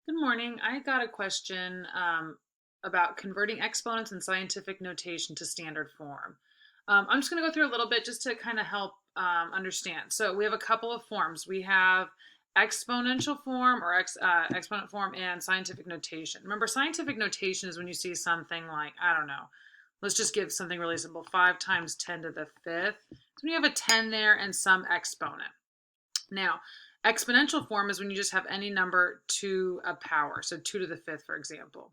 Good morning. I got a question about converting exponents in scientific notation to standard form. I'm just going to go through a little bit just to kind of help understand. So we have a couple of forms. We have exponential form or exponent form and scientific notation. Remember, scientific notation is when you see something like, I don't know, let's just give something really simple, 5 times 10 to the fifth. So when you have a 10 there and some exponent. Now, exponential form is when you just have any number to a power, so 2 to the fifth, for example.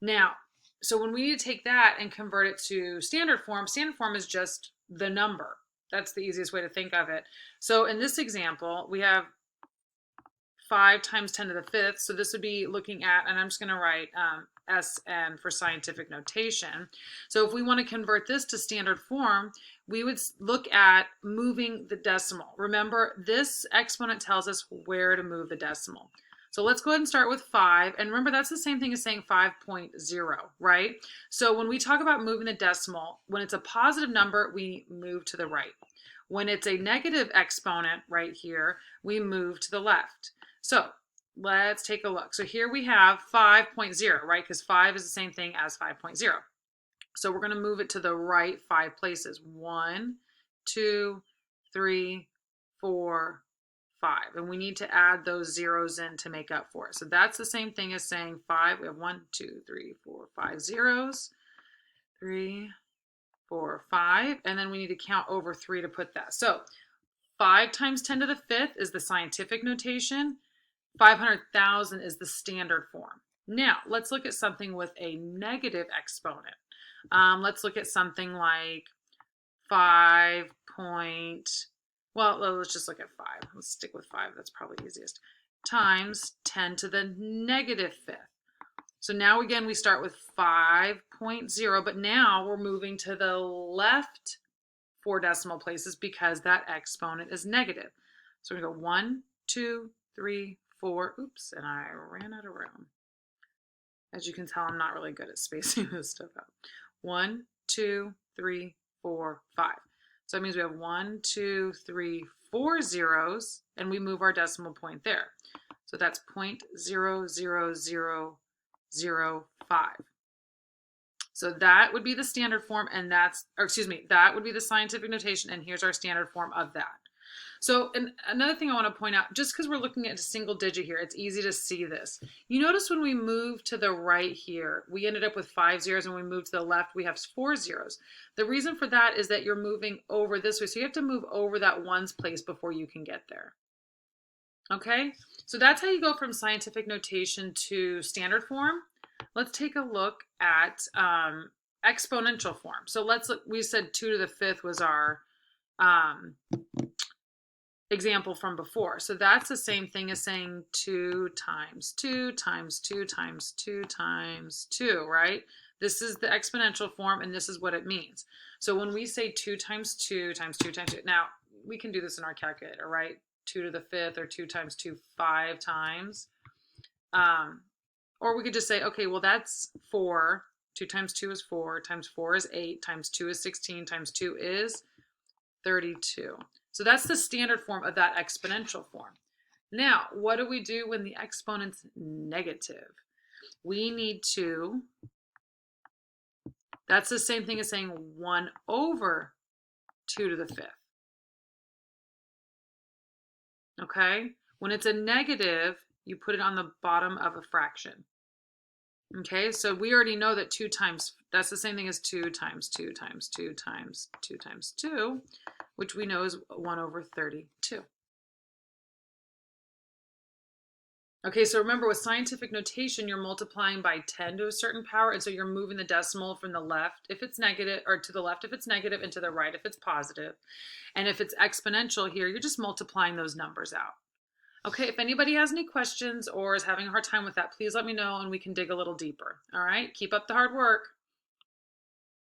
Now, so when we need to take that and convert it to standard form is just the number. That's the easiest way to think of it. So in this example, we have 5 times 10 to the fifth. So this would be looking at, and I'm just going to write SN for scientific notation. So if we want to convert this to standard form, we would look at moving the decimal. Remember, this exponent tells us where to move the decimal. So let's go ahead and start with 5. And remember, that's the same thing as saying 5.0, right? So when we talk about moving the decimal, when it's a positive number, we move to the right. When it's a negative exponent right here, we move to the left. So let's take a look. So here we have 5.0, right? Because 5 is the same thing as 5.0. So we're going to move it to the right 5 places. 1, 2, 3, 4, 5. And we need to add those zeros in to make up for it. So that's the same thing as saying 5. We have 1, 2, 3, 4, 5 zeros. 3, 4, 5. And then we need to count over 3 to put that. So 5 times 10 to the fifth is the scientific notation. 500,000 is the standard form. Now, let's look at something with a negative exponent. Let's look at something like 5 well, let's just look at 5. Let's stick with 5. That's probably easiest. Times 10 to the negative fifth. So now again, we start with 5.0, but now we're moving to the left 4 decimal places because that exponent is negative. So we're going to go 1, 2, 3, 4. Oops, and I ran out of room. As you can tell, I'm not really good at spacing this stuff out. 1, 2, 3, 4, 5. So that means we have 1, 2, 3, 4 zeros, and we move our decimal point there. So that's 0.00005. So that would be the standard form, and that would be the scientific notation, and here's our standard form of that. So another thing I want to point out, just because we're looking at a single digit here, it's easy to see this. You notice when we move to the right here, we ended up with 5 zeros, and when we move to the left, we have 4 zeros. The reason for that is that you're moving over this way, so you have to move over that ones place before you can get there. Okay, so that's how you go from scientific notation to standard form. Let's take a look at exponential form. So let's look, we said 2 to the fifth was our example from before. So that's the same thing as saying 2 times 2 times 2 times 2 times 2, right? This is the exponential form, and this is what it means. So when we say 2 times 2 times 2 times 2, now we can do this in our calculator, right? 2 to the fifth, or 2 times 2, 5 times. Or we could just say, okay, well, that's 4. 2 times 2 is 4, times 4 is 8, times 2 is 16, times 2 is 32. So that's the standard form of that exponential form. Now, what do we do when the exponent's negative? We need to, that's the same thing as saying 1 over 2 to the fifth. Okay? When it's a negative, you put it on the bottom of a fraction. Okay, so we already know that 2 times, that's the same thing as 2 times 2 times 2 times 2 times 2, which we know is 1 over 32. Okay, so remember with scientific notation, you're multiplying by 10 to a certain power, and so you're moving the decimal from the left if it's negative, or to the left if it's negative, and to the right if it's positive. And if it's exponential here, you're just multiplying those numbers out. Okay, if anybody has any questions or is having a hard time with that, please let me know and we can dig a little deeper. All right, keep up the hard work.